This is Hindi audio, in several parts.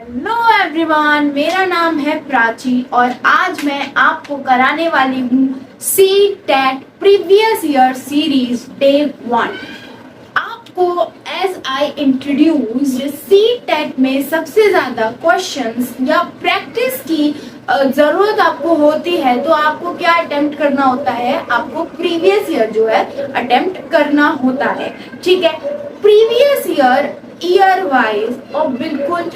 हेलो एवरीवन, मेरा नाम है प्राची और आज मैं आपको कराने वाली हूँ C TET previous year series day 1। आपको as I introduce C TET में सबसे ज्यादा क्वेश्चंस या प्रैक्टिस की जरूरत आपको होती है, तो आपको क्या अटेम्प्ट करना होता है? आपको प्रीवियस ईयर जो है अटेम्प्ट करना होता है। ठीक है, प्रीवियस ईयर वाइज और बिल्कुल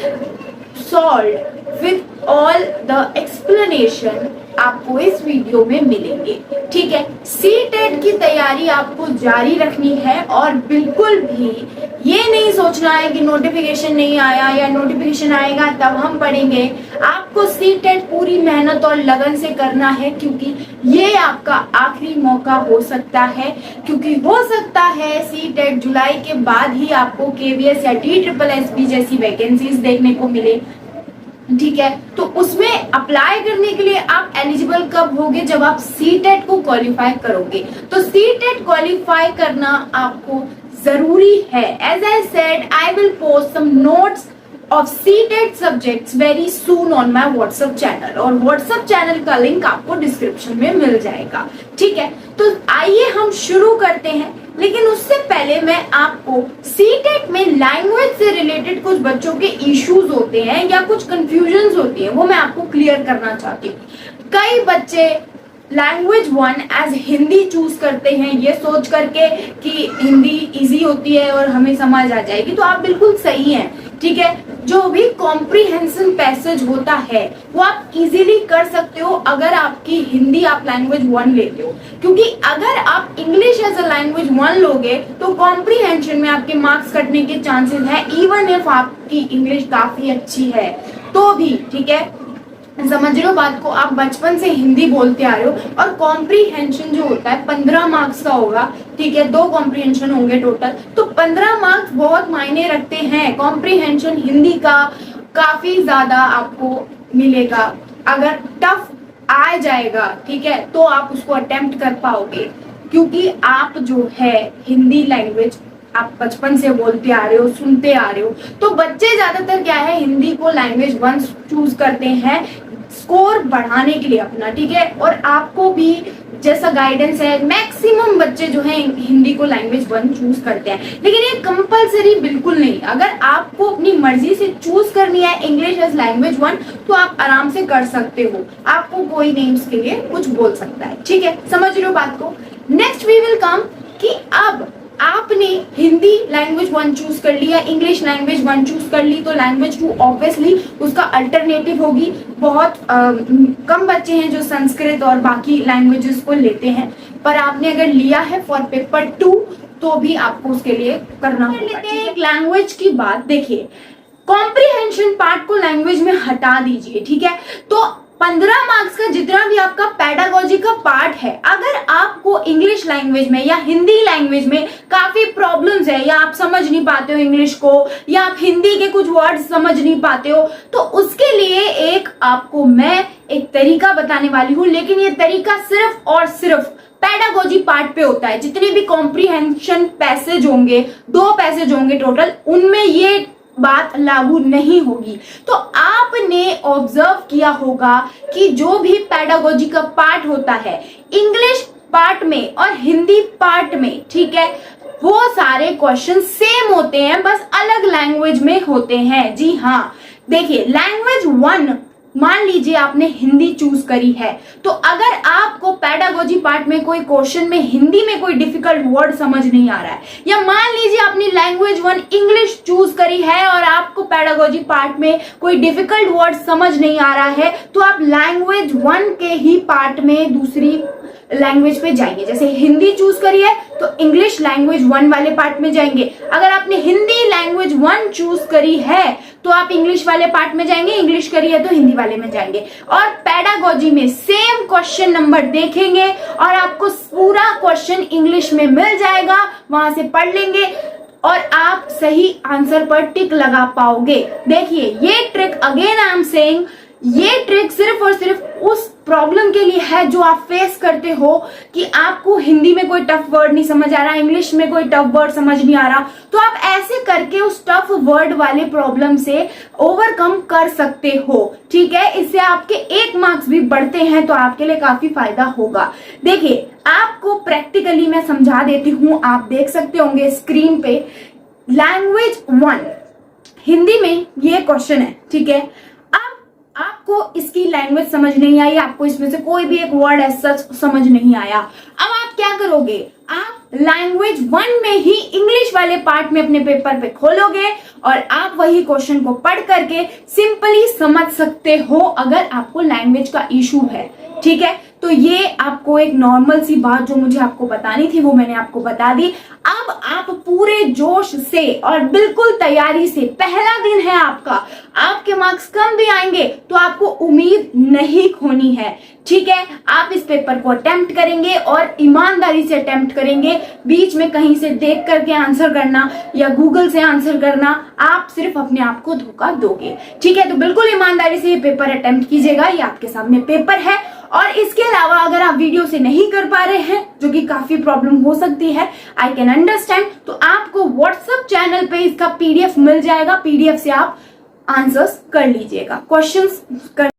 solve with all the explanation आपको इस वीडियो में मिलेंगे। ठीक है, सी टेट की तैयारी आपको जारी रखनी है और बिल्कुल भी ये नहीं सोचना है कि नोटिफिकेशन नहीं आया या नोटिफिकेशन आएगा तब हम पढ़ेंगे। आपको सी टेट पूरी मेहनत और लगन से करना है, क्योंकि ये आपका आखिरी मौका हो सकता है। क्योंकि हो सकता है सी टेट जुलाई के बाद ही आपको केवीएस या DSSB जैसी वैकेंसीज देखने को मिले। ठीक है, तो उसमें अप्लाई करने के लिए आप एलिजिबल कब होगे? जब आप सी टेट को क्वालिफाई करोगे। तो सी टेट क्वालिफाई करना आपको जरूरी है। As I said, I will post some notes of C TET subjects very soon on my WhatsApp channel, और व्हाट्सएप चैनल का लिंक आपको डिस्क्रिप्शन में मिल जाएगा। ठीक है, तो आइए हम शुरू करते हैं। लेकिन उससे पहले मैं आपको सी टेट में लैंग्वेज से रिलेटेड कुछ बच्चों के इश्यूज होते हैं या कुछ कंफ्यूजन्स होती है, वो मैं आपको क्लियर करना चाहती हूँ। कई बच्चे लैंग्वेज 1 एज हिंदी चूज करते हैं ये सोच करके कि हिंदी इजी होती है और हमें समझ आ जाएगी, तो आप बिल्कुल सही हैं। ठीक है, जो भी कॉम्प्रीहेंशन पैसेज होता है वो आप इजीली कर सकते हो अगर आपकी हिंदी आप लैंग्वेज 1 लेते हो। क्योंकि अगर आप इंग्लिश एज अ लैंग्वेज 1 लोगे तो कॉम्प्रीहेंशन में आपके मार्क्स कटने के चांसेस है, इवन इफ आपकी इंग्लिश काफी अच्छी है तो भी। ठीक है, समझ लो बात को, आप बचपन से हिंदी बोलते आ रहे हो और कॉम्प्रीहेंशन जो होता है 15 मार्क्स का होगा। ठीक है, 2 कॉम्प्रीहेंशन होंगे टोटल, तो 15 मार्क्स बहुत मायने रखते हैं। कॉम्प्रीहेंशन हिंदी का काफी ज्यादा आपको मिलेगा। अगर टफ आ जाएगा, ठीक है, तो आप उसको अटेम्प्ट कर पाओगे, क्योंकि आप जो है हिंदी लैंग्वेज आप बचपन से बोलते आ रहे हो, सुनते आ रहे हो। तो बच्चे ज्यादातर क्या है, हिंदी को लैंग्वेज 1 चूज करते हैं स्कोर बढ़ाने के लिए अपना। ठीक है, और आपको भी जैसा गाइडेंस है, मैक्सिमम बच्चे जो हैं हिंदी को लैंग्वेज 1 चूज करते हैं। लेकिन ये कंपलसरी बिल्कुल नहीं। अगर आपको अपनी मर्जी से चूज करनी है इंग्लिश एज लैंग्वेज 1 तो आप आराम से कर सकते हो, आपको कोई नहीं उसके लिए कुछ बोल सकता है। ठीक है, समझ लो बात को। नेक्स्ट वी विल कम कि अब आपने हिंदी लैंग्वेज 1 चूज कर लिया, इंग्लिश लैंग्वेज 1 चूज कर ली, तो लैंग्वेज 2 ऑब्वियसली उसका अल्टरनेटिव होगी। बहुत कम बच्चे हैं जो संस्कृत और बाकी लैंग्वेजेस को लेते हैं, पर आपने अगर लिया है फॉर पेपर 2 तो भी आपको उसके लिए करना होगा। एक लैंग्वेज की बात देखिए, कॉम्प्रीहेंशन पार्ट को लैंग्वेज में हटा दीजिए। ठीक है, तो 15 मार्क्स का जितना भी आपका पेडागोजी का पार्ट है, अगर आपको इंग्लिश लैंग्वेज में या हिंदी लैंग्वेज में काफी प्रॉब्लम्स है, या आप समझ नहीं पाते हो इंग्लिश को, या आप हिंदी के कुछ वर्ड्स समझ नहीं पाते हो, तो उसके लिए एक आपको मैं एक तरीका बताने वाली हूँ। लेकिन ये तरीका सिर्फ और सिर्फ पेडागोजी पार्ट पे होता है। जितने भी कॉम्प्रीहेंशन पैसेज होंगे, 2 पैसेज होंगे टोटल, उनमें ये बात लागू नहीं होगी। तो आपने ऑब्जर्व किया होगा कि जो भी पेडागोजी का पार्ट होता है इंग्लिश पार्ट में और हिंदी पार्ट में, ठीक है, वो सारे क्वेश्चन सेम होते हैं, बस अलग लैंग्वेज में होते हैं। जी हाँ, देखिए लैंग्वेज 1 मान लीजिए आपने हिंदी चूज करी है, तो अगर आपको पेडागोजी पार्ट में कोई क्वेश्चन में हिंदी में कोई डिफिकल्ट वर्ड समझ नहीं आ रहा है, या मान लीजिए आपने लैंग्वेज 1 इंग्लिश चूज करी है और आपको पेडागोजी पार्ट में कोई डिफिकल्ट वर्ड समझ नहीं आ रहा है, तो आप लैंग्वेज 1 के ही पार्ट में दूसरी लैंग्वेज पे जाएंगे। जैसे हिंदी चूज करी है तो इंग्लिश लैंग्वेज 1 वाले पार्ट में जाएंगे। अगर आपने हिंदी लैंग्वेज 1 चूज करी है तो आप इंग्लिश वाले पार्ट में जाएंगे, इंग्लिश करी है तो हिंदी वाले में जाएंगे। और पेडागोजी में सेम क्वेश्चन नंबर देखेंगे और आपको पूरा क्वेश्चन इंग्लिश में मिल जाएगा, वहां से पढ़ लेंगे और आप सही आंसर पर टिक लगा पाओगे। देखिए ये trick, again I am saying, ये ट्रिक सिर्फ और सिर्फ उस प्रॉब्लम के लिए है जो आप फेस करते हो कि आपको हिंदी में कोई टफ वर्ड नहीं समझ आ रहा, इंग्लिश में कोई टफ वर्ड समझ नहीं आ रहा, तो आप ऐसे करके उस टफ वर्ड वाले प्रॉब्लम से ओवरकम कर सकते हो। ठीक है, इससे आपके 1 मार्क्स भी बढ़ते हैं, तो आपके लिए काफी फायदा होगा। देखिए, आपको प्रैक्टिकली मैं समझा देती हूं, आप देख सकते होंगे स्क्रीन पे। लैंग्वेज 1 हिंदी में ये क्वेश्चन है। ठीक है, अब आपको इसकी लैंग्वेज समझ नहीं आई, आपको इसमें से कोई भी एक वर्ड ऐसा समझ नहीं आया, अब आप क्या करोगे, आप लैंग्वेज 1 में ही इंग्लिश वाले पार्ट में अपने पेपर पे खोलोगे और आप वही क्वेश्चन को पढ़ करके सिंपली समझ सकते हो अगर आपको लैंग्वेज का इशू है। ठीक है, तो ये आपको एक नॉर्मल सी बात जो मुझे आपको बतानी थी वो मैंने आपको बता दी। अब आप पूरे जोश से और बिल्कुल तैयारी से, पहला दिन है आपका, आपके मार्क्स कम भी आएंगे तो आपको उम्मीद नहीं खोनी है। ठीक है, आप इस पेपर को अटेम्प्ट करेंगे और ईमानदारी से अटेम्प्ट करेंगे, बीच में कहीं से देख करके आंसर करना या गूगल से आंसर करना, आप सिर्फ अपने आप को धोखा दोगे। ठीक है, तो बिल्कुल ईमानदारी से ये पेपर अटेम्प्ट कीजिएगा, ये आपके सामने पेपर है। और इसके अलावा अगर आप वीडियो से नहीं कर पा रहे हैं, जो कि काफी प्रॉब्लम हो सकती है, आई कैन अंडरस्टैंड, तो आपको व्हाट्सएप चैनल पे इसका पीडीएफ मिल जाएगा, पीडीएफ से आप आंसर्स कर लीजिएगा, क्वेश्चंस कर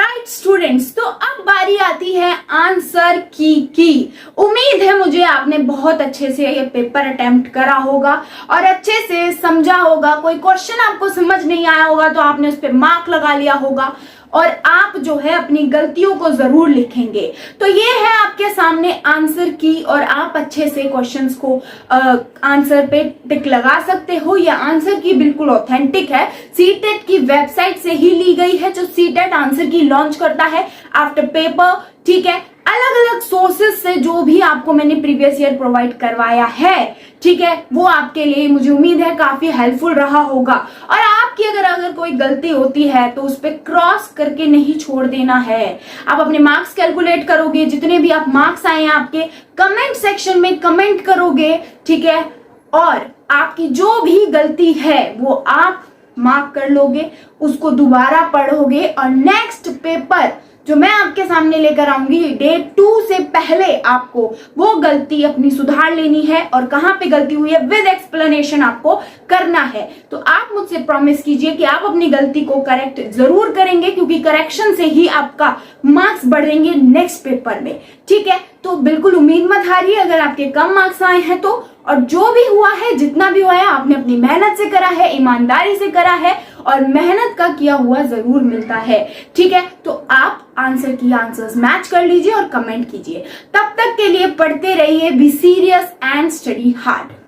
राइट स्टूडेंट्स, तो अब बारी आती है आंसर की। उम्मीद है मुझे आपने बहुत अच्छे से ये पेपर अटेम्प्ट करा होगा और अच्छे से समझा होगा। कोई क्वेश्चन आपको समझ नहीं आया होगा तो आपने उस पर मार्क लगा लिया होगा और आप जो है अपनी गलतियों को जरूर लिखेंगे। तो ये है आपके सामने आंसर की और आप अच्छे से क्वेश्चंस को आंसर पे टिक लगा सकते हो। यह आंसर की बिल्कुल ऑथेंटिक है, सीटेट की वेबसाइट से ही ली गई है, जो सीटेट आंसर की लॉन्च करता है आफ्टर पेपर। ठीक है, अलग अलग सोर्सेज से जो भी आपको मैंने प्रीवियस ईयर प्रोवाइड करवाया है, ठीक है, वो आपके लिए मुझे उम्मीद है काफी हेल्पफुल रहा होगा। और आपकी अगर कोई गलती होती है तो उस पर क्रॉस करके नहीं छोड़ देना है। आप अपने मार्क्स कैलकुलेट करोगे, जितने भी आप मार्क्स आए हैं आपके कमेंट सेक्शन में कमेंट करोगे, ठीक है, और आपकी जो भी गलती है वो आप मार्क कर लोगे, उसको दोबारा पढ़ोगे और नेक्स्ट पेपर जो मैं आपके सामने लेकर आऊंगी डे 2 से पहले आपको वो गलती अपनी सुधार लेनी है और कहां पे गलती हुई है विद एक्सप्लेनेशन आपको करना है। तो आप मुझसे प्रॉमिस कीजिए कि आप अपनी गलती को करेक्ट जरूर करेंगे, क्योंकि करेक्शन से ही आपका मार्क्स बढ़ेंगे नेक्स्ट पेपर में। ठीक है, तो बिल्कुल उम्मीद मत हारिए अगर आपके कम मार्क्स आए हैं तो। और जो भी हुआ है, जितना भी हुआ है, आपने अपनी मेहनत से करा है, ईमानदारी से करा है और मेहनत का किया हुआ जरूर मिलता है। ठीक है, तो आप आंसर की आंसर्स मैच कर लीजिए और कमेंट कीजिए। तब तक के लिए पढ़ते रहिए, be serious and study hard.